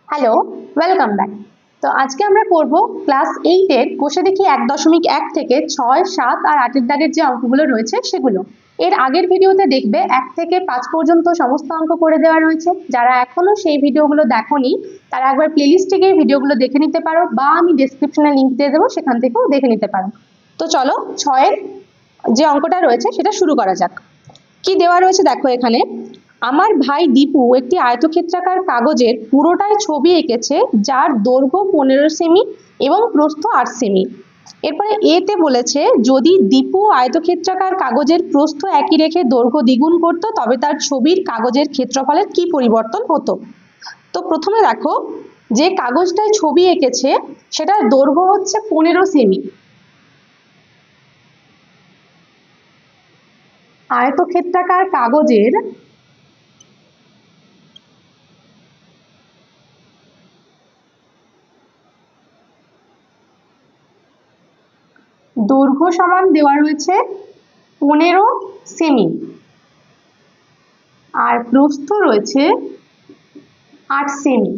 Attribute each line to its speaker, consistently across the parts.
Speaker 1: Hello, welcome back. তো আজকে আমরা করব ক্লাস 8 এর কোষে দেখি 1.1 থেকে 6, 7 আর 8 এর দাগের যে অঙ্কগুলো রয়েছে সেগুলো। এর আগের ভিডিওতে দেখবে 1 থেকে 5 পর্যন্ত সমস্ত অঙ্ক করে দেওয়া রয়েছে। যারা এখনো সেই ভিডিওগুলো দেখোনি তারা একবার প্লেলিস্টে গিয়ে ভিডিওগুলো দেখে নিতে পারো, বা আমি ডেসক্রিপশনে লিংক দিয়ে দেবো, সেখান থেকেও দেখে নিতে পারো। তো চলো 6 এর যে অঙ্কটা রয়েছে সেটা শুরু করা যাক। কি দেওয়া রয়েছে দেখো এখানে। আমার ভাই দীপু একটি আয়তক্ষেত্রাকার কাগজের পুরোটাই ছবি এঁকেছে, যার দৈর্ঘ্য 15 সেমি এবং প্রস্থ 8 সেমি। এরপরে এতে বলেছে যদি দীপু আয়তক্ষেত্রাকার কাগজের প্রস্থ একই রেখে দৈর্ঘ্য দ্বিগুণ করত তবে তার ছবির কাগজের ক্ষেত্রফলের কি পরিবর্তন হতো। তো প্রথমে দেখো, যে কাগজটায় ছবি এঁকেছে সেটার দৈর্ঘ্য হচ্ছে 15 সেমি। আয়তক্ষেত্রাকার কাগজের দৈর্ঘ্য সমান দেওয়া রয়েছে 15 সেমি আর প্রস্থ রয়েছে 8 সেমি।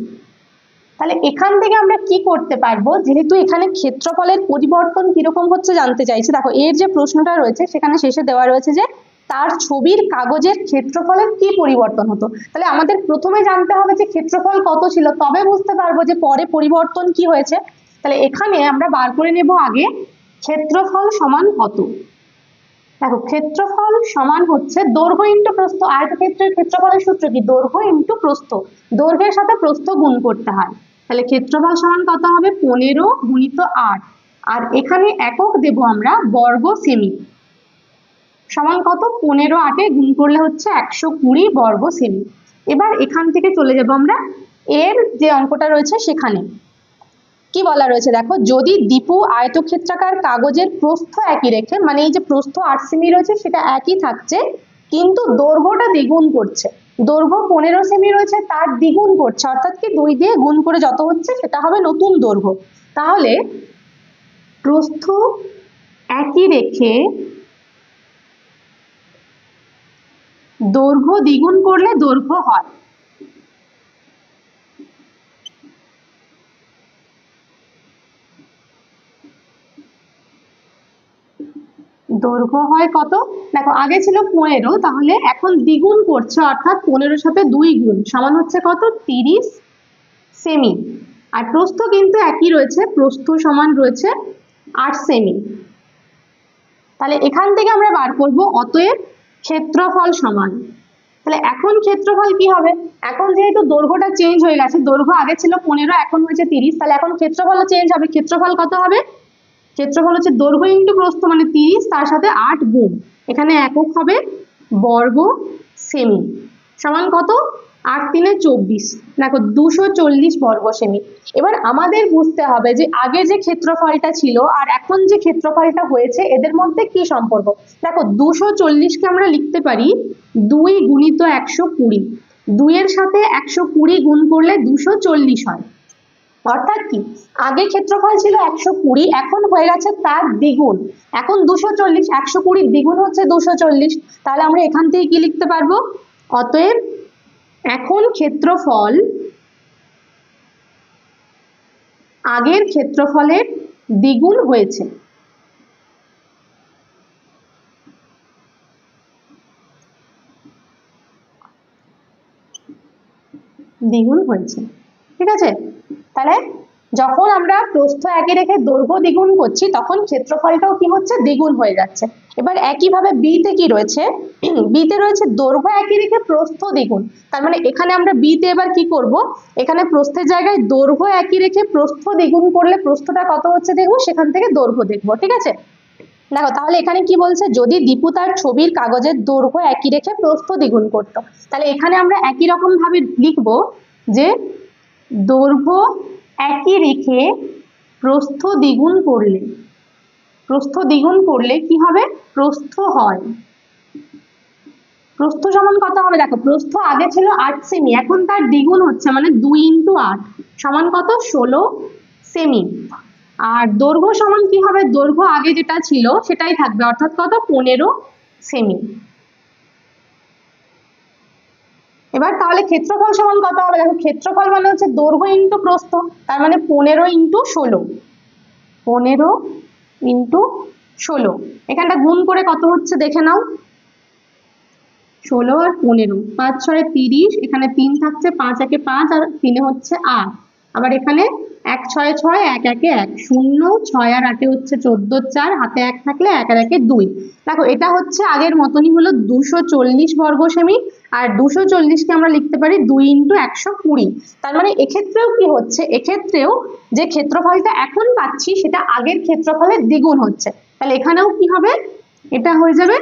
Speaker 1: তাহলে এখান থেকে আমরা কি করতে পারবো, যেহেতু এখানে ক্ষেত্রফলের পরিবর্তন কিরকম হচ্ছে জানতে চাইছে। দেখো এর যে প্রশ্নটা রয়েছে সেখানে শেষে দেওয়া রয়েছে যে তার ছবির কাগজের ক্ষেত্রফলের কি পরিবর্তন হতো। তাহলে আমাদের প্রথমে জানতে হবে যে ক্ষেত্রফল কত ছিল, তবে বুঝতে পারবো যে পরে পরিবর্তন কি হয়েছে। তাহলে এখানে আমরা বার করে নেব আগে ক্ষেত্রফল সমান কত। দেখো ক্ষেত্রফল সমান হচ্ছে দৈর্ঘ্য ইন্টু প্রস্থ। আয়তক্ষেত্রের ক্ষেত্রফলের সূত্র কি? দৈর্ঘ্য ইন্টু প্রস্থ। দৈর্ঘ্যের সাথে প্রস্থ গুণ করতে হয়। তাহলে ক্ষেত্রফল সমান কত হবে? 15 গুণিত 8, আর এখানে একক দেব আমরা বর্গ সেমি, সমান কত? 15 8 গুণ করলে হচ্ছে 120 বর্গ সেমি। এবার এখান থেকে চলে যাব আমরা এর যে অঙ্কটা রয়েছে সেখানে। কি বলা রয়েছে দেখো, যদি দীপু আয়তক্ষেত্রাকার কাগজের প্রস্থ একই রেখে, মানে এই যে প্রস্থ 8 সেমি রয়েছে সেটা একই থাকছে, কিন্তু দৈর্ঘ্যটা দ্বিগুণ করছে। দৈর্ঘ্য 15 সেমি রয়েছে, তার দ্বিগুণ করছে, অর্থাৎ কি 2 দিয়ে গুণ করে যত হচ্ছে সেটা হবে নতুন দৈর্ঘ্য। তাহলে প্রস্থ একই রেখে দৈর্ঘ্য দ্বিগুণ করলে দৈর্ঘ্য হয়। দৈর্ঘ্য হয় কত? দেখো আগে ছিল 15, তাহলে এখন দ্বিগুণ করছে, অর্থাৎ 15 সাথে 2 গুণ সমান হচ্ছে কত? 30 সেমি। আর প্রস্থ কিন্তু একই রয়েছে, প্রস্থ সমান রয়েছে 8 সেমি। তাহলে এখান থেকে আমরা বার করব অতএব ক্ষেত্রফল সমান। তাহলে এখন ক্ষেত্রফল কি হবে? এখন যেহেতু দৈর্ঘ্যটা চেঞ্জ হয়ে গেছে, দৈর্ঘ্য আগে ছিল 15 এখন হয়েছে 30, তাহলে এখন ক্ষেত্রফলও চেঞ্জ হবে। ক্ষেত্রফল কত হবে? ক্ষেত্রফল হচ্ছে দৈর্ঘ্য ইন্টু প্রস্থ, মানে 30, তার সাথে 8 গুণ, এখানে একক হবে বর্গ সেমি, সমান কত? 8 3 24। দেখো 240 বর্গ সেমি। এবার আমাদের বুঝতে হবে যে আগে যে ক্ষেত্রফলটা ছিল আর এখন যে ক্ষেত্রফলটা হয়েছে এদের মধ্যে কি সম্পর্ক। দেখো 240কে আমরা লিখতে পারি 2 গুণিত 120। 2 এর সাথে 120 গুণ করলে 240 হয়। অর্থাৎ কি, আগে ক্ষেত্রফল ছিল 120, এখন হয়ে গেছে তার দ্বিগুণ, এখন 240। 120 দ্বিগুণ হচ্ছে 240। তাহলে আমরা এখান থেকে কি লিখতে পারবো? অতএব এখন ক্ষেত্রফল আগের ক্ষেত্রফলের দ্বিগুণ হয়েছে। দ্বিগুণ হয়েছে, ঠিক আছে। তাহলে যখন আমরা প্রস্থ একই রেখে দৈর্ঘ্য দ্বিগুণ করছি তখন ক্ষেত্রফলটাও কি হচ্ছে? দ্বিগুণ হয়ে যাচ্ছে। এবার একইভাবে বিতে কি রয়েছে? বিতে রয়েছে দৈর্ঘ্য একই রেখে প্রস্থ দ্বিগুণ। তার মানে এখানে আমরা বিতে এবার কি করব, এখানে প্রস্থের জায়গায় দৈর্ঘ্য একই রেখে প্রস্থ দ্বিগুণ করলে প্রস্থটা কত হচ্ছে দেখবো, সেখান থেকে দৈর্ঘ্য দেখবো, ঠিক আছে। দেখো তাহলে এখানে কি বলছে, যদি দীপু তার ছবির কাগজের দৈর্ঘ্য একই রেখে প্রস্থ দ্বিগুণ করতো, তাহলে এখানে আমরা একই রকম ভাবে লিখবো যে দৈর্ঘ্য একই রেখে প্রস্থ দ্বিগুণ করলে, প্রস্থ দ্বিগুণ করলে কি হবে? প্রস্থ হয়। প্রস্থ সমান কত হবে? দেখো প্রস্থ আগে ছিল 8 সেমি, এখন তার দ্বিগুণ হচ্ছে, মানে 2 × 8 সমান কত? 16 সেমি। আর দৈর্ঘ্য সমান কি হবে? দৈর্ঘ্য আগে যেটা ছিল সেটাই থাকবে, অর্থাৎ কত? 15 সেমি। এবার তাহলে ক্ষেত্রফল সমান কত হবে? দেখো ক্ষেত্রফল মানে হচ্ছে দৈর্ঘ্য ইন্টু প্রস্থ, তার মানে 15 ইন্টু 16, 15 ইন্টু 16। এখানটা গুণ করে কত হচ্ছে দেখে নাও, 16 আর 15, 5 6 30, এখানে 3 থাকছে, 5 একে 5 আর 3 হচ্ছে 8। আবার এখানে 1 6 6, 1 একে 1, 0 6 আর 8 হচ্ছে 14, 4 হাতে 1 থাকলে 1 আর 1 2। দেখো এটা হচ্ছে আগের মতনই হলো 240 বর্গ সেমি, আর 240 কে আমরা লিখতে পারি 2 ইন্টু 120। তার মানে এক্ষেত্রেও কি হচ্ছে, এক্ষেত্রেও যে ক্ষেত্রফলটা এখন পাচ্ছি সেটা আগের ক্ষেত্রফলের দ্বিগুণ হচ্ছে। তাহলে এখানেও কি হবে, এটা হয়ে যাবে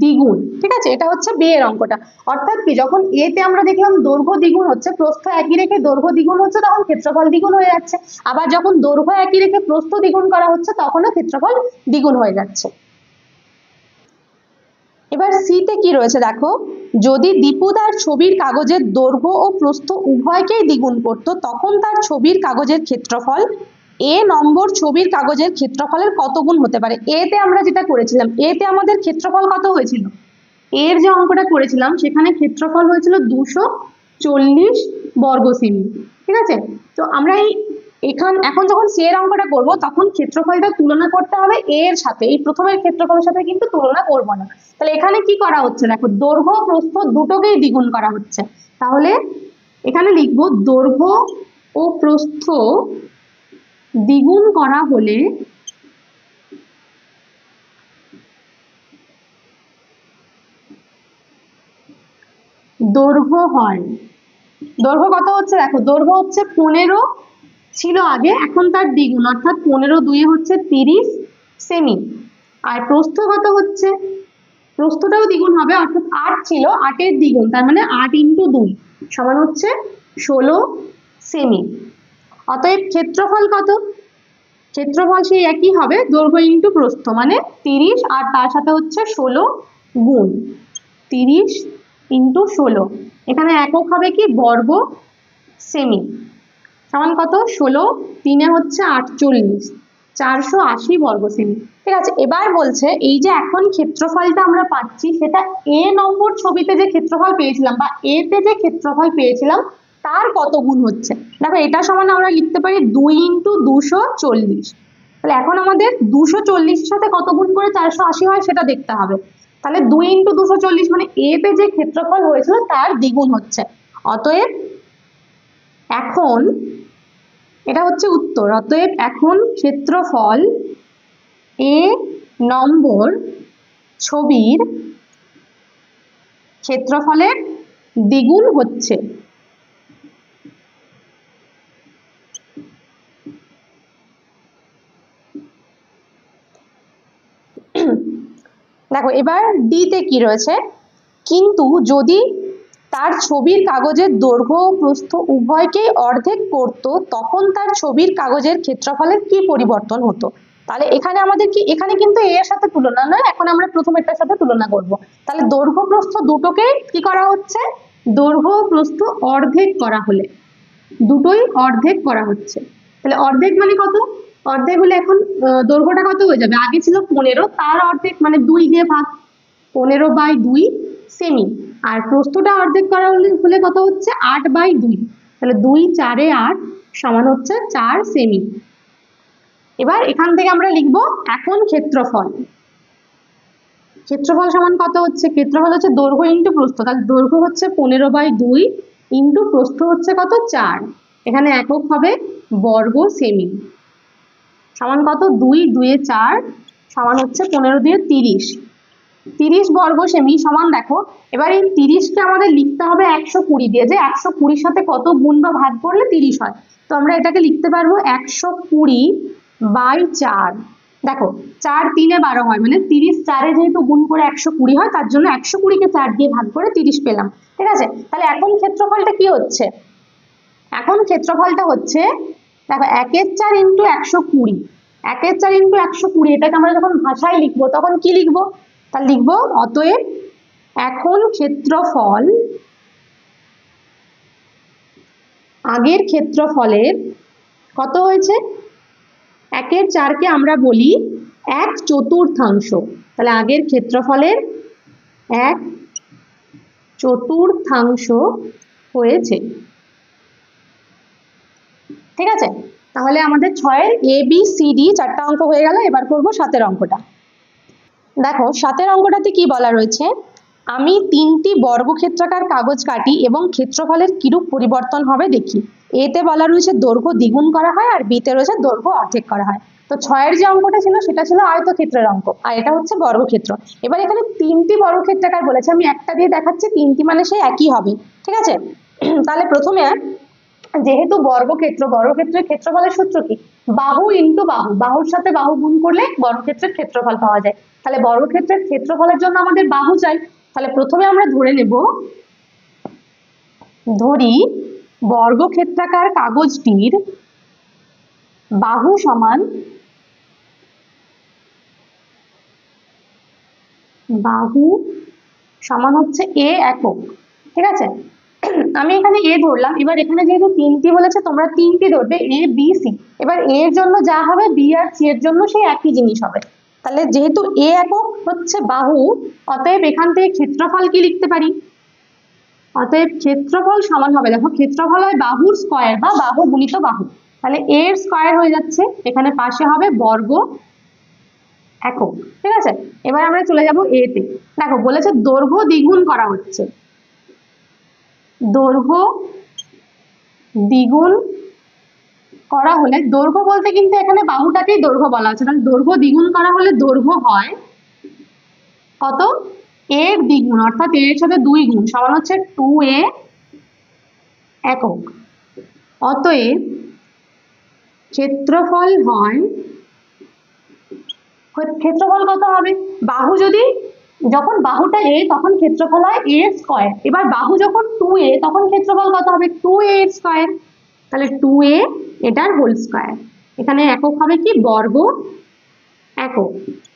Speaker 1: দ্বিগুণ। ঠিক আছে, এটা হচ্ছে বি এর অঙ্কটা। অর্থাৎ কি, যখন এ তে আমরা দেখলাম দৈর্ঘ্য দ্বিগুণ হচ্ছে, প্রস্থ একই রেখে দৈর্ঘ্য দ্বিগুণ হচ্ছে, তখন ক্ষেত্রফল দ্বিগুণ হয়ে যাচ্ছে। আবার যখন দৈর্ঘ্য একই রেখে প্রস্থ দ্বিগুণ করা হচ্ছে, তখনও ক্ষেত্রফল দ্বিগুণ হয়ে যাচ্ছে। এবার সি তে কি রয়েছে দেখো, যদি দীপু তার ছবির কাগজের দৈর্ঘ্য ও প্রস্থ উভয়কেই দ্বিগুণ করত, তখন তার ছবির কাগজের ক্ষেত্রফল এ নম্বর ছবির কাগজের ক্ষেত্রফলের কত গুণ হতে পারে। এ তে আমরা যেটা করেছিলাম, এ তে আমাদের ক্ষেত্রফল কত হয়েছিল, এর যে অঙ্কটা করেছিলাম সেখানে ক্ষেত্রফল হয়েছিল 240 বর্গ সেমি। ঠিক আছে, তো আমরা এখন যখন সি এর অঙ্কটা করবো তখন ক্ষেত্রফলটা তুলনা করতে হবে এ এর সাথে, এই প্রথমের ক্ষেত্রফলের সাথে কিন্তু তুলনা করব না। তাহলে এখানে কি করা হচ্ছে দেখো, দৈর্ঘ্য প্রস্থ দুটোকেই দ্বিগুণ করা হচ্ছে। তাহলে এখানে লিখবো দৈর্ঘ্য ও প্রস্থ দ্বিগুণ করা হলে দৈর্ঘ্য হয়, দৈর্ঘ্য কত হচ্ছে দেখো, দৈর্ঘ্য হচ্ছে 15 ছিল আগে, এখন তার দ্বিগুণ, অর্থাৎ 15 2 হচ্ছে 30 সেমি। আর প্রস্থ কত হচ্ছে, প্রস্থটাও দ্বিগুণ হবে, অর্থাৎ 8 ছিল, 8 এর দ্বিগুণ, তার মানে 8 ইন্টু 2 সমান হচ্ছে 16 সেমি। অতএব ক্ষেত্রফল কত, ক্ষেত্রফল সেই একই হবে, দৈর্ঘ্য ইন্টু প্রস্থ, মানে 30 আর তার সাথে হচ্ছে 16 গুণ 30 ইন্টু 16, এখানে একক হবে কি বর্গ সেমি, সমান কত 16 3 হচ্ছে 48, 480 বর্গ সেমি। ঠিক আছে, এবার বলছে এই যে এখন ক্ষেত্রফলটা আমরা পাচ্ছি সেটা এ নম্বর ছবিতে যে ক্ষেত্রফল পেয়েছিলাম বা এ তে যে ক্ষেত্রফল পেয়েছিলাম তার কত গুণ হচ্ছে। দেখো এটা সমান আমরা লিখতে পারি 2 ইন্টু 240। তাহলে এখন আমাদের 240 সাথে কত গুণ করে 480 হয় সেটা দেখতে হবে। তাহলে 2 ইন্টু 240 মানে এ তে যে ক্ষেত্রফল হয়েছিল তার দ্বিগুণ হচ্ছে। অতএব এখন এটা হচ্ছে উত্তর, অতএব এখন ক্ষেত্রফল এ নম্বর ছবির ক্ষেত্রফলের দ্বিগুণ হচ্ছে। দেখো এবার ডি তে কি রয়েছে, কিন্তু যদি তার ছবির কাগজের দৈর্ঘ্য ও প্রস্থ উভয়কেই অর্ধেক করত, তখন তার ছবির কাগজের ক্ষেত্রফলের কি পরিবর্তন হতো। তাহলে এখানে আমাদের কি, এখানে কিন্তু এর সাথে তুলনা নয়, এখন আমরা প্রথমেরটার সাথে তুলনা করব। তাহলে দৈর্ঘ্য প্রস্থ দুটোকে কি করা হচ্ছে, দৈর্ঘ্য প্রস্থ অর্ধেক করা হলে, দুটোই অর্ধেক করা হচ্ছে। তাহলে অর্ধেক মানে কত, অর্ধেক হলে এখন দৈর্ঘ্যটা কত হয়ে যাবে, আগে ছিল 15, তার অর্ধেক মানে 2 দিয়ে ভাগ, 15/2 সেমি। আর প্রস্থটা অর্ধেক করা হলে কত হচ্ছে 8/2, তাহলে 2 4 8 সমান হচ্ছে 4 সেমি। এবার এখান থেকে আমরা লিখবো এখন ক্ষেত্রফল, ক্ষেত্রফল সমান কত হচ্ছে, ক্ষেত্রফল হচ্ছে দৈর্ঘ্য ইন্টু প্রস্থ, তাহলে দৈর্ঘ্য হচ্ছে 15/2 ইন্টু প্রস্থ হচ্ছে কত 4, এখানে একক হবে বর্গ সেমি, সমান কত 2 2 4 সমান হচ্ছে 15 দিয়ে 30, 30 বর্গ সেমি সমান। দেখো এবার এই 30কে আমাদের লিখতে হবে 120 দিয়ে, যে 120 সাথে কত গুণ বা ভাগ করলে 30 হয়। তো আমরা এটাকে লিখতে পারবো 120/4। দেখো 4 3 12 হয়, মানে 30 4 যেহেতু গুণ করে 120 হয়, তার জন্য 120কে 4 দিয়ে ভাগ করে 30 পেলাম। ঠিক আছে, তাহলে এখন ক্ষেত্রফলটা কি হচ্ছে, এখন ক্ষেত্রফলটা হচ্ছে দেখো 1/4 ইন্টু 120, 1/4 ইন্টু 120, এটাকে আমরা যখন ভাষায় লিখবো তখন কি লিখবো, তা লিখবো অতএব এখন ক্ষেত্রফল আগের ক্ষেত্রফলের কত হয়েছে, 1/4কে আমরা বলি 1/4, তাহলে আগের ক্ষেত্রফলের 1/4 চতুর্থাংশ হয়েছে। ঠিক আছে, তাহলে আমাদের 6-এর এ বি সি ডি 4টা অঙ্ক হয়ে গেল। এবার করব 7-এর অঙ্কটা। দেখো 7-এর অঙ্কটাতে কি বলা রয়েছে, আমি 3টি বর্গক্ষেত্রাকার কাগজ কাটি এবং ক্ষেত্রফলের কিরূপ পরিবর্তন হবে দেখি। এতে বলা রয়েছে দৈর্ঘ্য দ্বিগুণ করা হয়, আর বিতে রয়েছে দৈর্ঘ্য অর্ধেক করা হয়। তো 6-এর যে অঙ্কটা ছিল সেটা ছিল আয়তক্ষেত্রের অঙ্ক, আর এটা হচ্ছে বর্গক্ষেত্র। এবার এখানে 3টি বর্গক্ষেত্রাকার বলেছে, আমি একটা দিয়ে দেখাচ্ছি, 3টি মানে সেই একই হবে। ঠিক আছে, তাহলে প্রথমে যেহেতু বর্গক্ষেত্রের ক্ষেত্রফলের সূত্র কি, বাহু ইন্টু বাহু, বাহুর সাথে বাহু গুণ করলে বর্গক্ষেত্রের ক্ষেত্রফল পাওয়া যায়। তাহলে বর্গক্ষেত্রের ক্ষেত্রফলের জন্য আমাদের বাহু চাই। তাহলে প্রথমে আমরা ধরি বর্গক্ষেত্রাকার কাগজটির বাহু সমান হচ্ছে এ একক। ঠিক আছে, আমি এখানে এ ধরলাম। এবার এখানে যেহেতু 3টি বলেছে, তোমরা 3টি ধরবে, এ বি সি। এবার এ এর জন্য যা হবে বি আর সি এর জন্য সেই একই জিনিস হবে। তাহলে যেহেতু এ একক হচ্ছে বাহু, অতএব এখান থেকে ক্ষেত্রফল কি লিখতে পারি, অতএব ক্ষেত্রফল সমান হবে, দেখো ক্ষেত্রফল হয় বাহুর স্কয়ার বা বাহু গুণিত বাহু। তাহলে এ এর স্কয়ার হয়ে যাচ্ছে, এখানে পাশে হবে বর্গ একক। ঠিক আছে, এবার আমরা চলে যাব এ তে। দেখো বলেছে দৈর্ঘ্য দ্বিগুণ করা হচ্ছে, দৈর্ঘ্য দ্বিগুণ করা হলে, দৈর্ঘ্য বলতে কিন্তু এখানে বাহুটাকেই দৈর্ঘ্য বলা হচ্ছে, তাহলে দৈর্ঘ্য দ্বিগুণ করা হলে দৈর্ঘ্য হয় কত, এর দ্বিগুণ, অর্থাৎ এর সাথে 2 গুণ, সমান হচ্ছে 2a একক। অতএব ক্ষেত্রফল কত হবে, বাহু যখন বাহুটা a তখন ক্ষেত্রফল হয় a স্কয়ার। এবার বাহু যখন 2a তখন ক্ষেত্রফল কত হবে, 2a এর স্কয়ার। তাহলে 2a এটার হোল স্কয়ার, এখানে একক হবে কি, বর্গ একক।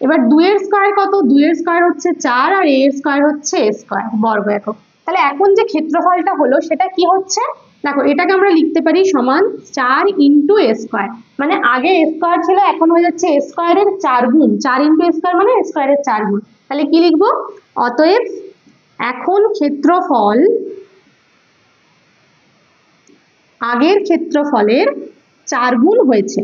Speaker 1: এবার 2 এর স্কয়ার কত, 2 এর স্কয়ার হচ্ছে 4, আর a এর স্কয়ার হচ্ছে a স্কয়ার, বর্গ একক। তাহলে এখন যে ক্ষেত্রফলটা হলো সেটা কি হচ্ছে, দেখো এটাকে আমরা লিখতে পারি সমান 4 ইন্টু a স্কয়ার। মানে আগে a স্কয়ার ছিল, এখন হয়ে যাচ্ছে a স্কয়ারের 4 গুণ, 4 ইন্টু a স্কয়ার মানে a স্কয়ারের 4 গুণ। তাহলে কি লিখবো, অতএব এখন ক্ষেত্রফল আগের ক্ষেত্রফলের 4 গুণ হয়েছে।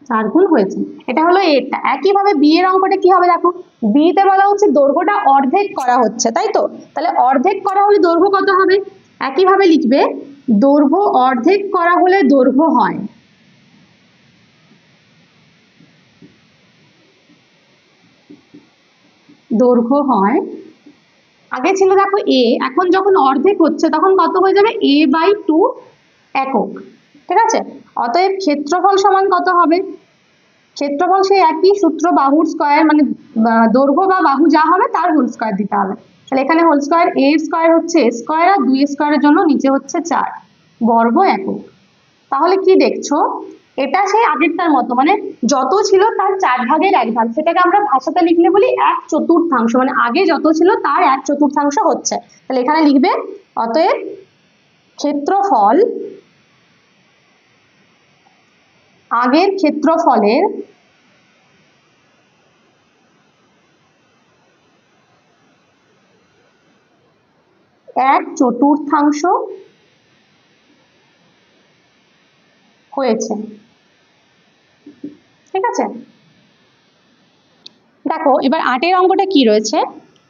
Speaker 1: 4 গুণ হয়েছে, এটা হলো এটা। একইভাবে বি এর অঙ্কটা কি হবে, দেখো বি তে বলা হচ্ছে দৈর্ঘ্যটা অর্ধেক করা হচ্ছে, তাই তো। তাহলে অর্ধেক করা হলে দৈর্ঘ্য কত হবে, একইভাবে লিখবে দৈর্ঘ্য অর্ধেক করা হলে দৈর্ঘ্য হয়, আগে ছিল দেখো এ, এখন যখন অর্ধেক হচ্ছে তখন কত হয়ে যাবে, a/2 একক। ঠিক আছে, অতএব ক্ষেত্রফল সমান কত হবে, ক্ষেত্রফল সেই একই সূত্র, বাহুর স্কয়ার মানে দৈর্ঘ্য বা বাহু যা হবে তার হোল স্কয়ার দিতে হবে। তাহলে এখানে হোল স্কয়ার, a স্কয়ার হচ্ছে a স্কয়ার, আর 2 স্কয়ারের জন্য নিচে হচ্ছে 4 বর্গ একক। তাহলে কি দেখছো, এটা সেই আগেরটার মতো, মানে যত ছিল তার 4 ভাগের 1 ভাগ, সেটাকে আমরা ভাষাতে লিখলে বলি 1/4, মানে আগে যত ছিল তার 1/4 হচ্ছে। তাহলে এখানে লিখবে অতএব ক্ষেত্রফল আগের ক্ষেত্রফলের 1/4 হয়েছে। ঠিক আছে, দেখো এবার 8-এর অঙ্কটা কি রয়েছে,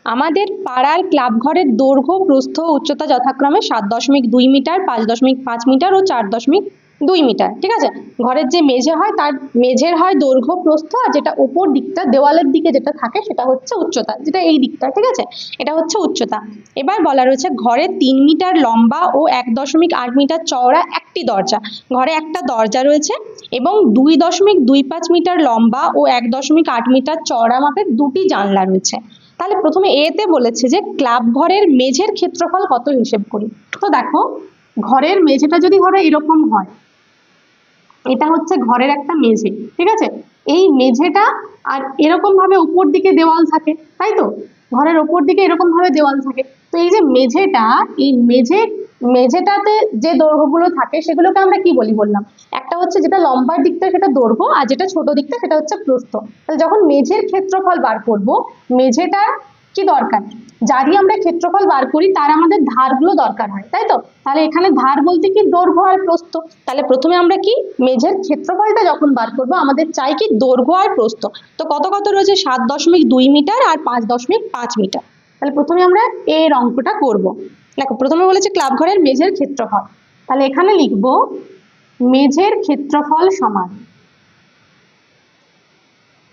Speaker 1: আমাদের পাড়ার ক্লাব ঘরের দৈর্ঘ্য প্রস্থ উচ্চতা যথাক্রমে 7.2 মিটার, 5.5 মিটার ও 4.2 মিটার। ঠিক আছে, ঘরের যে মেঝে হয় তার মেঝের হয় দৈর্ঘ্য প্রস্থ, আর যেটা উপর দিকটা দেওয়ালের দিকে যেটা থাকে সেটা হচ্ছে উচ্চতা, যেটা এই দিকটা। ঠিক আছে, এটা হচ্ছে উচ্চতা। এবার বলা রয়েছে ঘরে 3 মিটার লম্বা ও 1.8 মিটার চওড়া একটি দরজা, ঘরে একটা দরজা রয়েছে, এবং 2.25 মিটার লম্বা ও 1.8 মিটার চওড়া মাপের 2টি জানলা রয়েছে। তাহলে প্রথমে এ তে বলেছে যে ক্লাব ঘরের মেঝের ক্ষেত্রফল কত হিসেব করি। তো দেখো ঘরের মেঝেটা যদি ধরো এরকম হয়, এটা হচ্ছে ঘরের একটা মেঝে। ঠিক আছে, এই মেঝেটা আর এরকম ভাবে উপর দিকে দেওয়াল থাকে, তাই তো, ঘরের উপর দিকে এরকম ভাবে দেওয়াল থাকে। তো এই যে মেঝেটা, এই মেঝেটাতে যে দৈর্ঘ্যগুলো থাকে সেগুলোকে আমরা কি বলি বললাম, একটা একটা হচ্ছে যেটা লম্বার দিকটা সেটা দৈর্ঘ্য, আর যেটা ছোট দিকটা সেটা হচ্ছে প্রস্থ। তাহলে যখন মেঝের ক্ষেত্রফল বার করব, মেঝেটা কি দরকার, যারই আমরা ক্ষেত্রফল বার করি তার আমাদের ধারগুলো দরকার হয়, তাই তো? তাহলে এখানে ধার বলতে কি দৈর্ঘ্য আর প্রস্থ। তাহলে প্রথমে আমরা কি মেঝের ক্ষেত্রফলটা যখন বার করব আমাদের চাই কি দৈর্ঘ্য আর প্রস্থ। তো কত কত রয়েছে 7.2 মিটার আর 5.5 মিটার। তাহলে প্রথমে আমরা এর অঙ্কটা করব। দেখো প্রথমে বলেছে ক্লাব ঘরের মেঝের ক্ষেত্রফল, তাহলে এখানে লিখব মেঝের ক্ষেত্রফল সমান,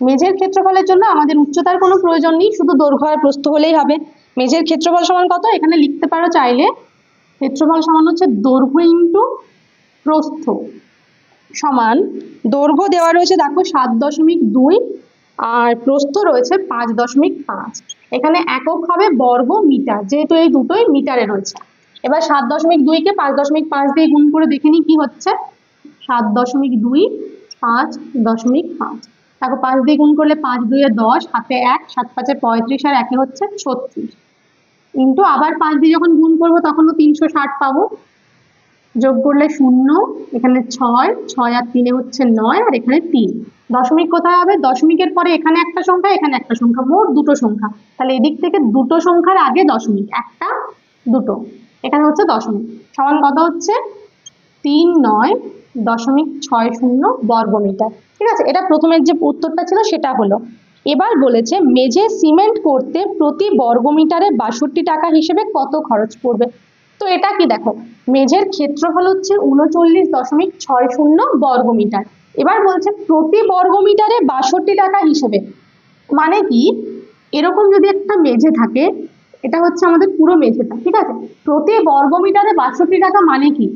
Speaker 1: মেঝের ক্ষেত্রফলের জন্য আমাদের উচ্চতার কোনো প্রয়োজন নেই, শুধু দৈর্ঘ্য আর প্রস্থ হলেই হবে। মেঝের ক্ষেত্রফল সমান কত, এখানে লিখতে পারো চাইলে ক্ষেত্রফল সমান হচ্ছে দৈর্ঘ্য ইন্টু প্রস্থ সমান, দৈর্ঘ্য দেওয়া রয়েছে দেখো 7.2 আর প্রস্থ রয়েছে 5.5। এখানে একক হবে বর্গ মিটার, যেহেতু এই দুটোই মিটারে রয়েছে। এবার 7.2 কে 5.5 দিয়ে গুণ করে দেখে নি কি হচ্ছে, 7.2 5.5। দেখো 5 দিয়ে গুণ করলে 5 2 10, হাতে 1, 7 5 35 আর 1 হচ্ছে 36, ইন্টু আবার 5 দিয়ে যখন গুণ করবো তখনও 360 পাবো, যোগ করলে 0, এখানে 6, 6 আর 3 হচ্ছে 9, আর এখানে 3। দশমিক কোথায় হবে, দশমিকের পরে এখানে একটা সংখ্যা এখানে একটা সংখ্যা, মোট দুটো সংখ্যা। তাহলে এদিক থেকে দুটো সংখ্যার আগে দশমিক, একটা দুটো, এখানে হচ্ছে দশমিক, সমান কত হচ্ছে 39.60 বর্গমিটার। ঠিক আছে, এটা প্রথমের যে উত্তরটা ছিল সেটা হলো। এবার বলেছে মেঝে সিমেন্ট করতে প্রতি বর্গমিটারে 62 টাকা হিসেবে কত খরচ পড়বে। তো এটা কি, দেখো মেঝের ক্ষেত্রফল হচ্ছে 39.60 বর্গমিটার। এবার বলছে প্রতি বর্গমিটারে 62 টাকা হিসেবে, মানে কি, এরকম যদি একটা মেঝে থাকে, এটা হচ্ছে আমাদের পুরো মেঝেটা, ঠিক আছে, প্রতি বর্গমিটারে 62 টাকা মানে কি,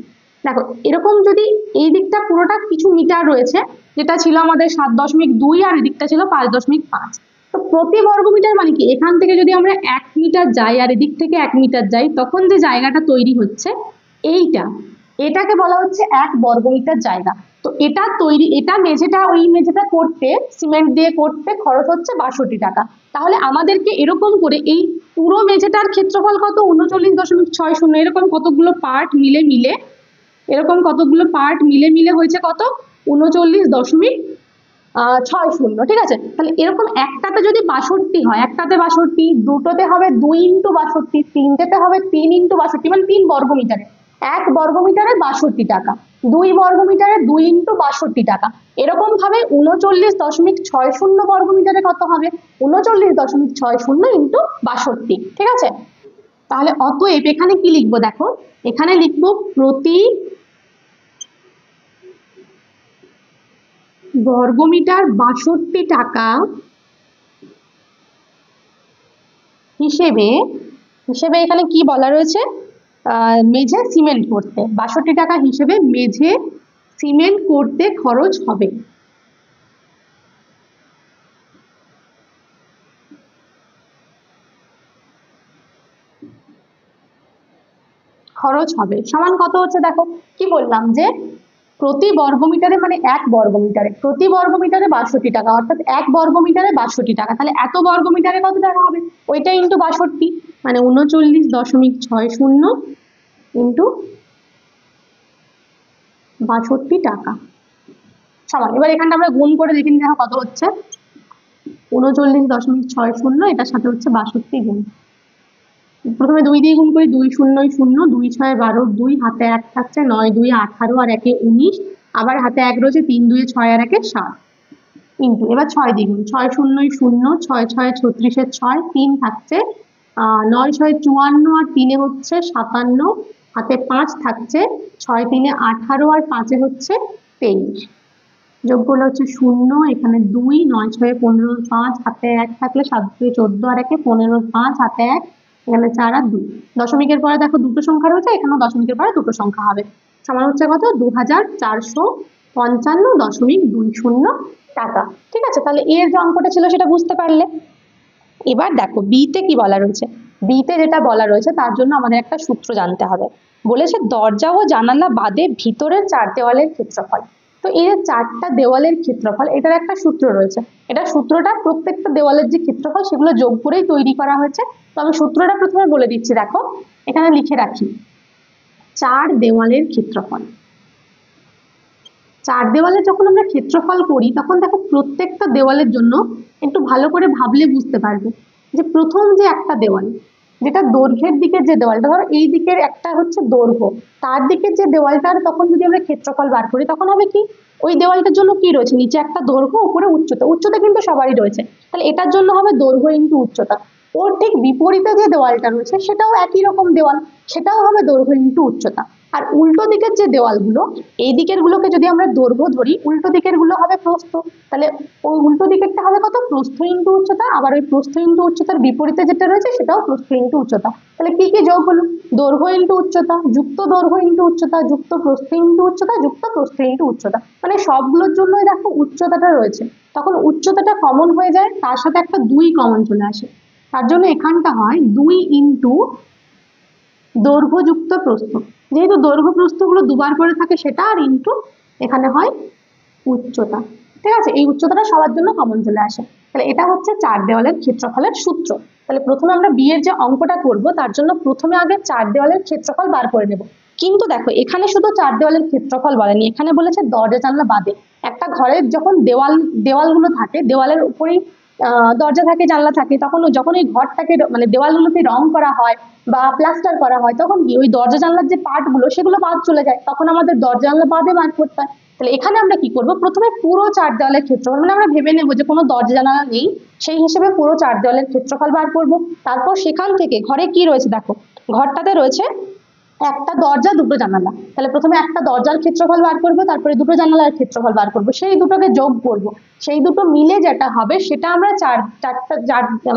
Speaker 1: দেখো এরকম যদি এই দিকটা পুরোটা কিছু মিটার রয়েছে, যেটা ছিল আমাদের 7.2 আর এদিকটা ছিল 5.5, তো প্রতি বর্গমিটার মানে কি, এখান থেকে যদি আমরা 1 মিটার যাই আর এদিক থেকে 1 মিটার যাই, তখন যে জায়গাটা তৈরি হচ্ছে এইটা, এটাকে বলা হচ্ছে 1 বর্গমিটার জায়গা। তো এটা তৈরি, এটা মেঝেটা, ওই মেঝেটা করতে সিমেন্ট দিয়ে করতে খরচ হচ্ছে 62 টাকা। তাহলে আমাদেরকে এরকম করে এই পুরো মেঝেটার ক্ষেত্রফল কত, 39.60, এরকম কতগুলো পার্ট মিলে মিলে, এরকম কতগুলো পার্ট মিলে মিলে হয়েছে কত, 39.60। ঠিক আছে, তাহলে এরকম একটাতে যদি 62 হয়, একটাতে 62, দুটোতে হবে 2 ইন্টু 62, তিনটেতে হবে 3 ইন্টু 62, মানে 3 বর্গমিটারে, 1 বর্গমিটারে 62 টাকা, 2 বর্গমিটারে 2 ইন্টু 62 টাকা। এরকম ভাবে 39.60 বর্গমিটারে কত হবে, 39.60 ইন্টু 62। ঠিক আছে, তাহলে অতএব এখানে কি লিখবো, দেখো এখানে লিখবো প্রতি বর্গমিটার 62 টাকা হিসেবে, এখানে কি বলা রয়েছে, মেঝে সিমেন্ট করতে 62 টাকা হিসেবে মেঝে সিমেন্ট করতে খরচ হবে। খরচ হবে সমান কত হচ্ছে, দেখো কি বললাম যে প্রতি বর্গমিটারে মানে 1 বর্গমিটারে, প্রতি বর্গমিটারে 62 টাকা, অর্থাৎ 1 বর্গমিটারে 62 টাকা। তাহলে এত বর্গমিটারে কত টাকা হবে, ওইটা ইন্টু 62, মানে 39.60 ইন্টু 62 টাকা সমান। এবার এখানটা আমরা গুণ করে দেখে নিই, দেখো কত হচ্ছে, 39.60, এটার সাথে হচ্ছে 62 গুণ, প্রথমে 2 দিয়ে গুণ করি, 2 0 0, 2 6 12, 2 হাতে 1 থাকছে, 9 2 18 আর 1 19, আবার হাতে 1 রয়েছে, 3 2 6 আর 1 7, ইন্টু এবার 6 দিয়ে গুণ, 6 0 0, 6 6 36 6, 3 থাকছে, 9 6 54 আর 3 হচ্ছে 57, হাতে 5 থাকছে, 6 3 18 আর 5 হচ্ছে 23, যোগ করলে হচ্ছে 0, এখানে 2, 9 6 15 5, হাতে 1 থাকলে 7 2 14 আর 1 15 5, হাতে 1, এখানে 4 আর 2, দশমিকের পরে দেখো দুটো সংখ্যা রয়েছে, এখানেও দশমিকের পরে দুটো সংখ্যা হবে, সমান হচ্ছে কত, 2455.20 টাকা। ঠিক আছে, তাহলে এর যে অঙ্কটা ছিল সেটা বুঝতে পারলে। এবার দেখো বিতে কি বলা রয়েছে, বিতে যেটা বলা রয়েছে তার জন্য আমাদের একটা সূত্র জানতে হবে। বলেছে দরজা ও জানালা বাদে ভিতরের 4 দেওয়ালের ক্ষেত্রফল। তো এই যে 4টা দেওয়ালের ক্ষেত্রফল, এটার একটা সূত্র রয়েছে, এটা সূত্রটা প্রত্যেকটা দেওয়ালের যে ক্ষেত্রফল সেগুলো যোগ করেই তৈরি করা হয়েছে। তো আমি সূত্রটা প্রথমে বলে দিচ্ছি, দেখো এখানে লিখে রাখি 4 দেওয়ালের ক্ষেত্রফল, চার দেওয়ালে যখন আমরা ক্ষেত্রফল করি তখন দেখো প্রত্যেকটা দেওয়ালের জন্য একটু ভালো করে ভাবলে বুঝতে পারবে যে প্রথম যে একটা দেওয়াল, যেটা দৈর্ঘ্যের দিকের যে দেওয়ালটা, ধরো এই দিকের একটা হচ্ছে দৈর্ঘ্য, তার দিকের যে দেওয়ালটার তখন যদি আমরা ক্ষেত্রফল বার করি তখন হবে কি, ওই দেওয়ালটার জন্য কি রয়েছে, নিচে একটা দৈর্ঘ্য উপরে উচ্চতা, উচ্চতা কিন্তু সবারই রয়েছে, তাহলে এটার জন্য হবে দৈর্ঘ্য ইন্টু উচ্চতা। ওর ঠিক বিপরীতে যে দেওয়ালটা রয়েছে সেটাও একই রকম দেওয়াল, সেটাও হবে দৈর্ঘ্য ইন্টু উচ্চতা। আর উল্টো দিকের যে দেওয়ালগুলো, এই দিকের গুলোকে যদি আমরা দৈর্ঘ্য ধরি, উল্টো দিকের গুলো হবে প্রস্থ, তাহলে ওই উল্টো দিকেরটা হবে কত, প্রস্থ ইন্টু উচ্চতা, আবার ওই প্রস্থ ইন্টু উচ্চতার বিপরীতে যেটা রয়েছে সেটাও প্রস্থ ইন্টু উচ্চতা। তাহলে কি কি যোগ হলো, দৈর্ঘ্য ইন্টু উচ্চতা যুক্ত দৈর্ঘ্য ইন্টু উচ্চতা যুক্ত প্রস্থ ইন্টু উচ্চতা যুক্ত প্রস্থ ইন্টু উচ্চতা, মানে সবগুলোর জন্যই দেখো উচ্চতাটা রয়েছে, তখন উচ্চতাটা কমন হয়ে যায়, তার সাথে একটা 2 কমন চলে আসে, তার জন্য এখানটা হয় 2 ইন্টু দৈর্ঘ্য যুক্ত প্রস্থ, যেহেতু দৈর্ঘ্য প্রস্থ গুলো দুবার করে থাকে সেটা, আর ইন্টু এখানে হয় উচ্চতা। ঠিক আছে, এই উচ্চতাটা সবার জন্য কমন চলে আসে। তাহলে এটা হচ্ছে চার দেওয়ালের ক্ষেত্রফলের সূত্র। তাহলে প্রথমে আমরা বিয়ের যে অঙ্কটা করব তার জন্য প্রথমে আগে চার দেওয়ালের ক্ষেত্রফল বার করে নেব। কিন্তু দেখো এখানে শুধু চার দেওয়ালের ক্ষেত্রফল বলেনি, এখানে বলেছে দরজা জানলা বাদে। একটা ঘরের যখন দেওয়ালগুলো থাকে, দেওয়ালের উপরেই দরজা থাকে জানলা থাকে, তখন যখন ওই ঘরটাকে মানে দেওয়ালগুলোকে রং করা হয় বা প্লাস্টার করা হয়, তখন কি ওই দরজা জানলার যে পার্টগুলো সেগুলো বাদ চলে যায়, তখন আমাদের দরজা জানলা বাদে বার করতে হয়। তাহলে এখানে আমরা কি করব, প্রথমে পুরো চার দেওয়ালের ক্ষেত্রফল, মানে আমরা ভেবে নেব যে কোনো দরজা জানালা নেই, সেই হিসেবে পুরো চার দেওয়ালের ক্ষেত্রফল বার করব। তারপর সেখান থেকে ঘরে কি রয়েছে দেখো, ঘরটাতে রয়েছে একটা দরজা দুটো জানালা, তাহলে প্রথমে একটা দরজার ক্ষেত্রফল বার করবো, তারপরে দুটো জানালার ক্ষেত্রফল বার করবো, সেই দুটোকে যোগ করব, সেই দুটো মিলে যেটা হবে সেটা আমরা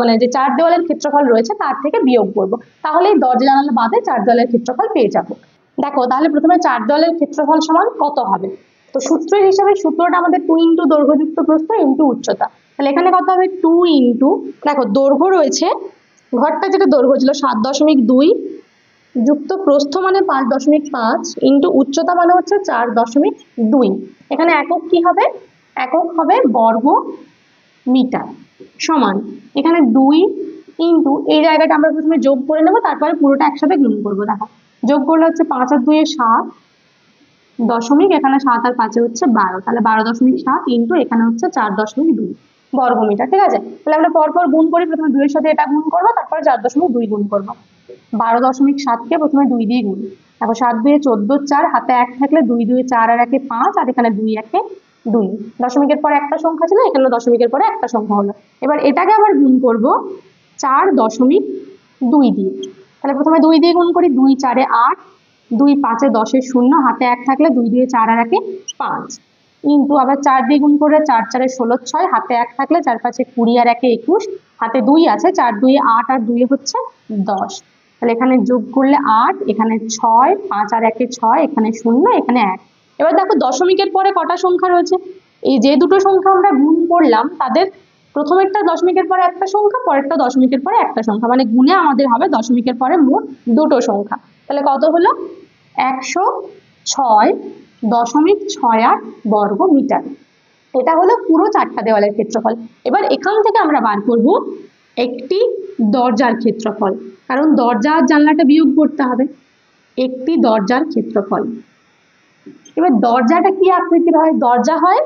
Speaker 1: মানে যে চার দেওয়ালের ক্ষেত্রফল রয়েছে তার থেকে বিয়োগ করব, তাহলেই দরজা জানালা বাদে চার দেওয়ালের ক্ষেত্রফল পেয়ে যাব। দেখো তাহলে প্রথমে চার দেওয়ালের ক্ষেত্রফল সমান কত হবে, তো সূত্র হিসাবে সূত্রটা আমাদের 2 ইন্টু দৈর্ঘ্যযুক্ত প্রস্থ ইন্টু উচ্চতা। তাহলে এখানে কত হবে 2 ইন্টু, দেখো দৈর্ঘ্য রয়েছে, ঘরটা যেটা দৈর্ঘ্য ছিল 7.2 যুক্ত প্রস্থ মানে 5.5 ইন্টু উচ্চতা মানে হচ্ছে 4.2। এখানে একক কি হবে, একক হবে বর্গ মিটার, সমান এখানে 2 ইন্টু এই জায়গাটা আমরা প্রথমে যোগ করে নেব, তারপরে পুরোটা একসাথে গুণ করবো। দেখো যোগ করলে হচ্ছে 5 আর 2 7 দশমিক, এখানে 7 আর 5 হচ্ছে 12, তাহলে 12.7 ইন্টু এখানে হচ্ছে 4.2 বর্গ মিটার। ঠিক আছে, তাহলে আমরা পরপর গুণ করি, প্রথমে 2 এর সাথে এটা গুণ করবো, তারপরে 4.2 গুণ করবো। 12.7কে প্রথমে 2 দিয়ে গুণ, দেখো 7 2 14, 4 হাতে 1 থাকলে 2 2 4 আর 1 5, আর এখানে 2 1 2, দশমিকের পরে একটা সংখ্যা ছিল, এখানে দশমিকের পরে একটা সংখ্যা হলো। এবার এটাকে আবার গুণ করব 4.2 দিয়ে, তাহলে প্রথমে 2 দিয়ে গুণ করি, 2 4 8, 2 5 10 0, হাতে 1 থাকলে 2 2 4 আর 1 5, ইন্টু আবার 4 দিয়ে গুণ করে 4 4 16 6, হাতে 1 থাকলে 4 5 20 আর 1 21, হাতে 2 আছে, 4 2 8 আর 2 হচ্ছে 10, তাহলে এখানে যোগ করলে 8, এখানে 6, 5 আর 1 6, এখানে 0, এখানে 1। এবার দেখো দশমিকের পরে কটা সংখ্যা রয়েছে, এই যে দুটো সংখ্যা আমরা গুণ করলাম তাদের প্রথমেরটা দশমিকের পরে একটা সংখ্যা, পরেরটা দশমিকের পরে একটা সংখ্যা, মানে গুণে আমাদের হবে দশমিকের পরে মোট দুটো সংখ্যা। তাহলে কত হলো 106.68 বর্গ মিটার। এটা হলো পুরো চারটা দেওয়ালের ক্ষেত্রফল। এবার এখান থেকে আমরা বার করব একটি দরজার ক্ষেত্রফল, কারণ দরজা আর জানলাটা বিয়োগ করতে হবে। একটি দরজার ক্ষেত্রফল, এবার দরজাটা কি আকৃতির হয়, দরজা হয়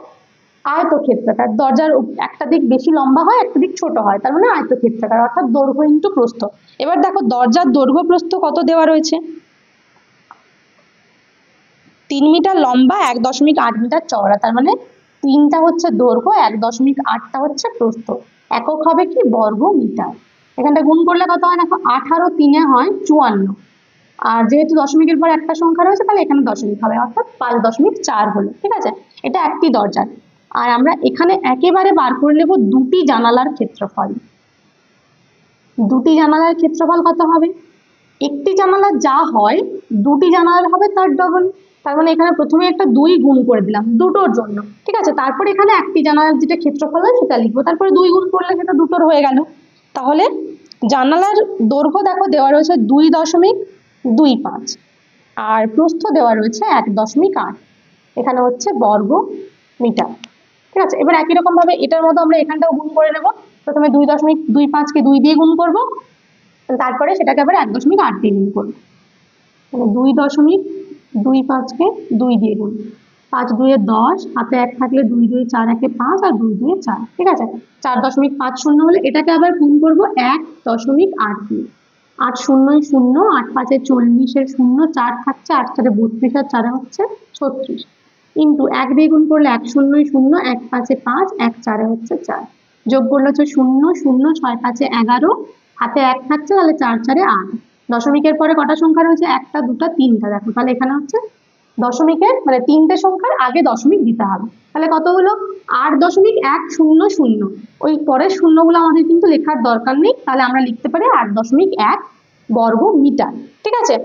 Speaker 1: আয়তক্ষেত্রাকার, দরজার একটা দিক বেশি লম্বা হয় একটা দিক ছোট হয়, তার মানে আয়তক্ষেত্রাকার, অর্থাৎ দৈর্ঘ্য ইন্টু প্রস্থ। এবার দেখো দরজার দৈর্ঘ্য প্রস্থ কত দেওয়া রয়েছে, 3 মিটার লম্বা, 1.8 মিটার চওড়া, তার মানে 3টা হচ্ছে দৈর্ঘ্য, 1.8টা হচ্ছে প্রস্থ, একক হবে কি বর্গ মিটার। এখানটা গুণ করলে কত হয় দেখো, 18 3 হয় 54, আর যেহেতু দশমিকের পর একটা সংখ্যা রয়েছে তাহলে এখানে দশমিক হবে, অর্থাৎ 5.4 হলো। ঠিক আছে, এটা একটি দরজার। আর আমরা এখানে একেবারে বার করে নেব দুটি জানালার ক্ষেত্রফল। দুটি জানালার ক্ষেত্রফল কত হবে, একটি জানালা যা হয় দুটি জানালার হবে তার ডবল, তার মানে এখানে প্রথমে একটা 2 গুণ করে দিলাম দুটোর জন্য। ঠিক আছে, তারপরে এখানে একটি জানালার যেটা ক্ষেত্রফল হয় সেটা লিখবো, তারপরে 2 গুণ করলে সেটা দুটোর হয়ে গেল। তাহলে জানালার দৈর্ঘ্য দেখো দেওয়া রয়েছে 2.25, আর প্রস্থ দেওয়া রয়েছে 1.8, এখানে হচ্ছে বর্গ মিটার। ঠিক আছে, এবার একই রকম ভাবে এটার মতো আমরা এখানটাও গুণ করে নেব, প্রথমে 2.25কে 2 দিয়ে গুণ করব, তারপরে সেটাকে আবার 1.8 দিয়ে গুণ করবো, 2.25কে 2 দিয়ে গুণ, 5 2 10, হাতে 1 থাকলে 2 2 4 1 5 আর 2 2 4, ঠিক আছে। 4.50 হলে এটাকে আবার গুণ করব 1.82, 8 0 0, 8 5 40 এর 0, 4 থাকছে, 8 4 32 আর 4 হচ্ছে 36, ইন্টু 1 দিয়ে গুণ করলে 1 0 0, 1 5 5, 1 4 হচ্ছে 4, যোগ করলে হচ্ছে 0 0, 6 5 11, হাতে 1 থাকছে, তাহলে 4 4 8। দশমিকের পরে কটা সংখ্যা রয়েছে? একটা, দুটা, তিনটা। দেখো তাহলে এখানে হচ্ছে দশমিকের মানে তিনটে সংখ্যার আগে দশমিক দিতে হবে। তাহলে কত হলো? 8.100। ওই পরের শূন্যগুলো আমাদের কিন্তু লেখার দরকার নেই, তাহলে আমরা লিখতে পারি 8.1 বর্গ মিটার, ঠিক আছে।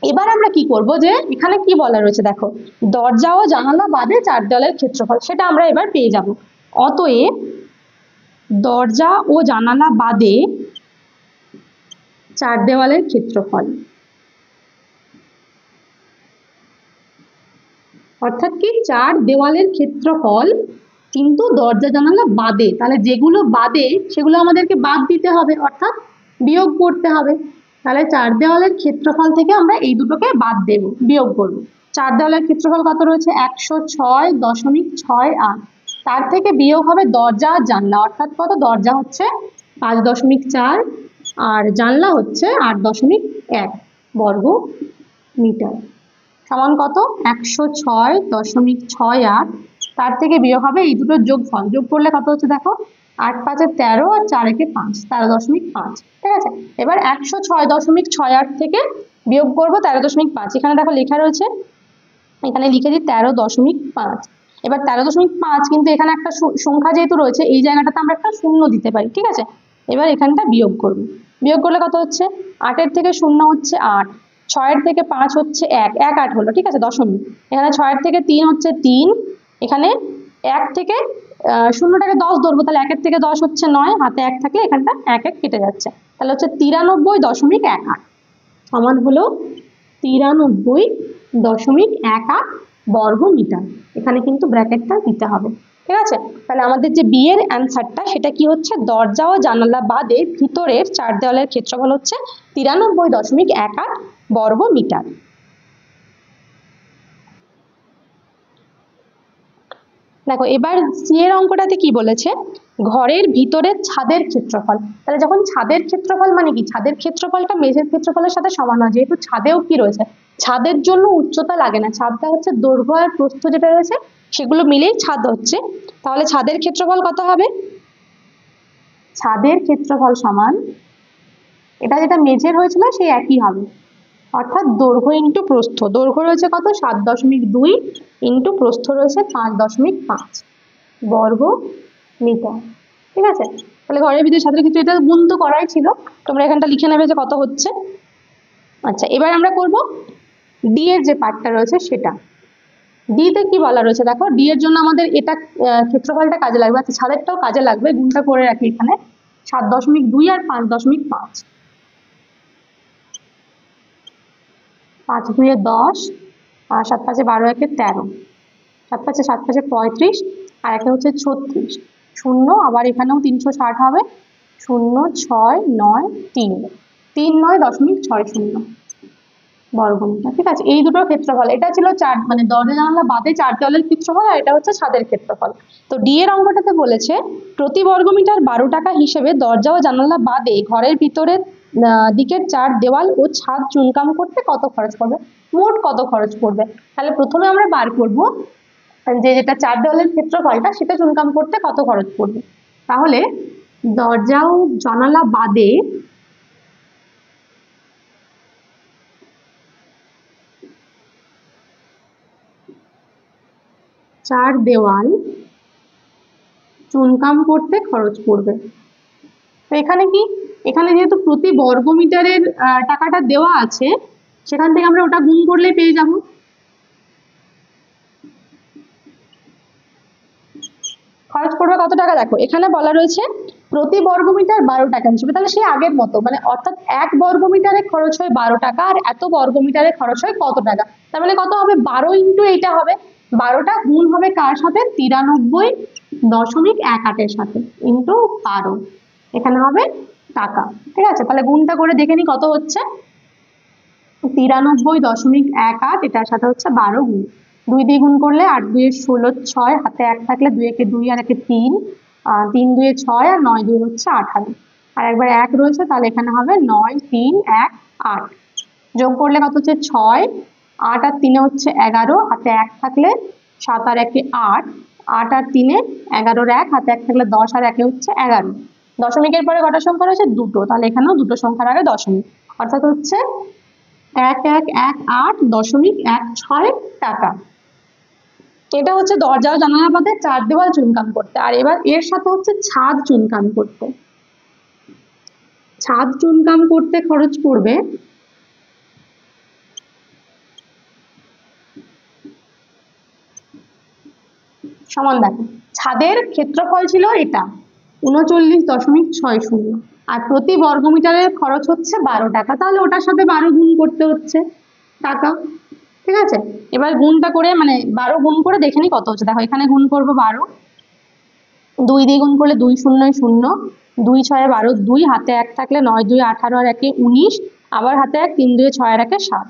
Speaker 1: এবার আমরা কি করব, যে এখানে কি বলা রয়েছে দেখো, দরজা ও জানালা বাদে 4 দেওয়ালের ক্ষেত্রফল, সেটা আমরা এবার পেয়ে যাব। অতএব দরজা ও জানালা বাদে 4 দেওয়ালের ক্ষেত্রফল, অর্থাৎ কি 4 দেওয়ালের ক্ষেত্রফল কিন্তু দরজা জানালা বাদে, তাহলে যেগুলো বাদে সেগুলো আমাদেরকে বাদ দিতে হবে, অর্থাৎ বিয়োগ করতে হবে। তাহলে 4 দেওয়ালের ক্ষেত্রফল থেকে আমরা এই দুটোকে বাদ দেব, বিয়োগ করব। 4 দেওয়ালের ক্ষেত্রফল কত রয়েছে? 106.68, তার থেকে বিয়োগ হবে দরজা আর জানলা, অর্থাৎ কত? দরজা হচ্ছে 5.4 আর জানলা হচ্ছে 8.1 বর্গ মিটার, সমান কত? 106.68, তার থেকে বিয়োগ হবে এই দুটোর যোগফল, যোগ করলে কত হচ্ছে দেখো, 8 5 13 আর 4 1 5, 13.5, ঠিক আছে। এবার 106.68 থেকে বিয়োগ করবো 13.5, এখানে দেখো লেখা রয়েছে, এখানে লিখে দিই 13.5। এবার 13.5, কিন্তু এখানে একটা সংখ্যা যেহেতু রয়েছে, এই জায়গাটাতে আমরা একটা শূন্য দিতে পারি, ঠিক আছে। এবার এখানটা বিয়োগ করব, বিয়োগ করলে কত হচ্ছে? 8 এর থেকে 0 হচ্ছে 8, 6 এর থেকে 5 হচ্ছে 1, 1 8 হলো, ঠিক আছে, দশমিক। এখানে 6 এর থেকে 3 হচ্ছে 3, এখানে 1 থেকে শূন্যটাকে 10 ধরবো, তাহলে 1 এর থেকে 10 হচ্ছে 9, হাতে 1 থাকলে এখানটা 1 1 কেটে যাচ্ছে, তাহলে হচ্ছে 93.18 সমান হলো 93.18 বর্গ মিটার। এখানে কিন্তু ব্র্যাকেটটা দিতে হবে, ঠিক আছে। তাহলে আমাদের যে বি এর অ্যান্সারটা সেটা কি হচ্ছে? দরজা ও জানালা বাদে ভিতরের 4 দেওয়ালের ক্ষেত্রফল হচ্ছে 93.18 বর্গ মিটার। দেখো এবার সি এর অঙ্কটাতে কি বলেছে, ঘরের ভিতরের ছাদের ক্ষেত্রফল। তাহলে যখন ছাদের ক্ষেত্রফল মানে কি, ছাদের ক্ষেত্রফলটা মেঝের ক্ষেত্রফলের সাথে সমান হয়, যেহেতু ছাদেও কি রয়েছে, ছাদের জন্য উচ্চতা লাগে না, ছাদটা হচ্ছে দৈর্ঘ্য আর প্রস্থ যেটা রয়েছে সেগুলো মিলেই ছাদ হচ্ছে। তাহলে ছাদের ক্ষেত্রফল কত হবে? ছাদের ক্ষেত্রফল সমান, এটা যেটা মেঝের হয়েছিল সেই একই হবে, অর্থাৎ দৈর্ঘ্য ইন্টু প্রস্থ। দৈর্ঘ্য রয়েছে কত? 7.2 ইন্টু প্রস্থ রয়েছে 5.5 বর্গ মিটার, ঠিক আছে। তাহলে ঘরের ভিতরে ছাদের ক্ষেত্রে এটা গুণ তো করাই ছিল, তোমরা এখানটা লিখে নেবে যে কত হচ্ছে। আচ্ছা, এবার আমরা করব ডি এর যে পার্টটা রয়েছে সেটা। ডি তে কি বলা রয়েছে দেখো, ডি এর জন্য আমাদের এটা ক্ষেত্রফলটা কাজে লাগবে, আচ্ছা ছাদেরটাও কাজে লাগবে, গুণটা করে রাখি এখানে 7.2 আর 5.5, 5 2 10 আর 7 5 12 1 13, 7 5 7 5 35 আর একে হচ্ছে 36, শূন্য আবার এখানেও 360 হবে, 0 6 9 3, 39.60 বর্গমিটার, ঠিক আছে। এই দুটোর ক্ষেত্রফল, এটা ছিল 4 মানে দরজা জানালা বাদে 4 দেওয়ালের ক্ষেত্রফল, আর এটা হচ্ছে ছাদের ক্ষেত্রফল। তো ডি এর অঙ্কটাতে বলেছে প্রতি বর্গমিটার 12 টাকা হিসেবে দরজা ও জানালা বাদে ঘরের ভিতরের দিকের 4 দেওয়াল ও ছাদ চুনকাম করতে কত খরচ পড়বে, মোট কত খরচ পড়বে। তাহলে প্রথমে আমরা বার করব যে যেটা 4 দেওয়ালের ক্ষেত্রফলটা সেটা চুনকাম করতে কত খরচ পড়বে। তাহলে দরজা ও জানালা বাদে 4 দেওয়াল চুনকাম করতে খরচ পড়বে। তো এখানে কি, এখানে যেহেতু প্রতি বর্গমিটারের টাকাটা দেওয়া আছে, সেখান থেকে আমরা ওটা গুণ করলে পেয়ে যাব। খরচ পড়বে কত টাকা, দেখো এখানে বলা রয়েছে প্রতি বর্গমিটার 12 টাকা হিসেবে, তাহলে সেই আগের মতো, মানে অর্থাৎ 1 বর্গমিটারে খরচ হয় 12 টাকা আর এত বর্গমিটারে খরচ হয় কত টাকা, তার মানে কত হবে, 12 ইন্টু এইটা হবে, 12টা গুণ হবে কার সাথে, 93.18 এর সাথে, ইন্টু 12, এখানে হবে টাকা, ঠিক আছে। তাহলে গুণটা করে দেখে নি কত হচ্ছে, 93.18, এটার সাথে হচ্ছে 12 গুণ, 2 দিয়ে গুণ করলে 8 2 16 6, হাতে 1 থাকলে 2 একে 2 আর 1 3, 3 2 6 আর 9 2 হচ্ছে 18, আর একবার 1 রয়েছে তাহলে এখানে হবে 9 3 1 8। যোগ করলে কত হচ্ছে 6, 8 আর 3 হচ্ছে 11, হাতে 1 থাকলে 7 আর 1 8, 8 আর 3 11 1, হাতে 1 থাকলে 10 আর 1 হচ্ছে 11। দশমিকের পরে কটা সংখ্যা রয়েছে? দুটো, তাহলে এখানেও দুটো সংখ্যার আগে দশমিক, অর্থাৎ হচ্ছে 1118.16 টাকা। এটা হচ্ছে দরজা ও জানালা বাদে 4 দেওয়াল চুনকাম করতে। আর এবার এর সাথে হচ্ছে ছাদ চুনকাম করতে। ছাদ চুনকাম করতে খরচ পড়বে সমান, দেখো ছাদের ক্ষেত্রফল ছিল এটা 39.60, আর প্রতি বর্গমিটারের খরচ হচ্ছে 12 টাকা, তাহলে ওটার সাথে 12 গুণ করতে হচ্ছে টাকা। ঠিক আছে, এবার গুণটা করে মানে 12 গুণ করে দেখে নি কত হচ্ছে। দেখো এখানে গুণ করবো 12, 2 দিয়ে গুণ করলে 2 0 0, 2 6 12 2, হাতে 1 থাকলে 9 2 18 আর 1 19, আবার হাতে 1 3 2 6 আর 1 7,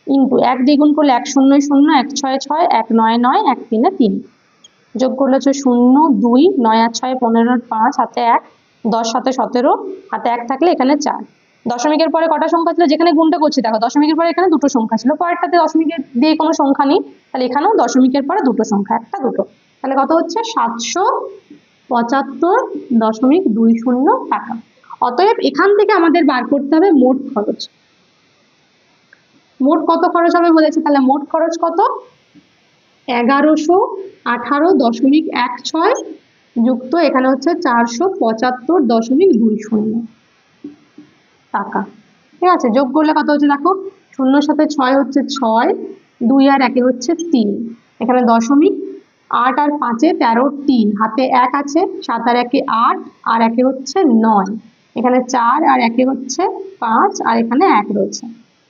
Speaker 1: ইন্টু 1 দিয়ে গুণ করলে 1 0 0, 1 6 6, 1 9 9, 1 3 3, যোগ করলে হচ্ছে 0 2, 9 আর 6 15 5, হাতে 1, 10 7 17, হাতে 1 থাকলে এখানে 4। দশমিকের পরে কটা সংখ্যা ছিল? যেখানে গুণটা করছি দেখো দশমিকের পরে এখানে দুটো সংখ্যা ছিল, পরেরটাতে দশমিকের দিয়ে কোনো সংখ্যা নেই, তাহলে এখানেও দশমিকের পরে দুটো সংখ্যা, একটা দুটো, তাহলে কত হচ্ছে 775.20 টাকা। অতএব এখান থেকে আমাদের বার করতে হবে মোট খরচ। মোট কত খরচ হবে বলেছে, তাহলে মোট খরচ কত? 1118.16 যুক্ত এখানে হচ্ছে 475.20 টাকা। ঠিক আছে, যোগ করলে কত হচ্ছে দেখো, 0 সাথে 6 হচ্ছে 6, 2 আর 1 হচ্ছে 3, এখানে দশমিক, 8 আর 5 13 3, হাতে 1 আছে, 7 আর 1 8 আর 1 হচ্ছে 9, এখানে 4 আর 1 হচ্ছে 5 আর এখানে 1 রয়েছে।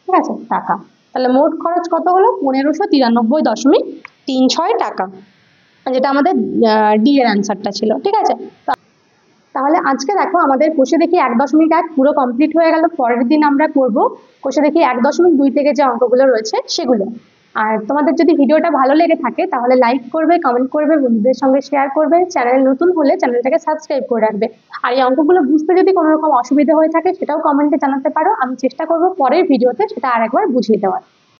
Speaker 1: ঠিক আছে, টাকা। তাহলে মোট খরচ কত হলো? 1593.36 টাকা, যেটা আমাদের ডি এর অ্যান্সারটা ছিল। ঠিক আছে, তাহলে আজকে দেখো আমাদের কোষে দেখি 1.1 পুরো কমপ্লিট হয়ে গেল। পরের দিন আমরা করব কোষে দেখি 1.2 থেকে যে অঙ্কগুলো রয়েছে সেগুলো। আর তোমাদের যদি ভিডিওটা ভালো লেগে থাকে তাহলে লাইক করবে, কমেন্ট করবে, বন্ধুদের সঙ্গে শেয়ার করবে, চ্যানেল নতুন হলে চ্যানেলটাকে সাবস্ক্রাইব করে রাখবে। আর এই অঙ্কগুলো বুঝতে যদি কোনো রকম অসুবিধা হয়ে থাকে সেটাও কমেন্টে জানাতে পারো, আমি চেষ্টা করব পরের ভিডিওতে সেটা আরেকবার বুঝিয়ে দেওয়ার।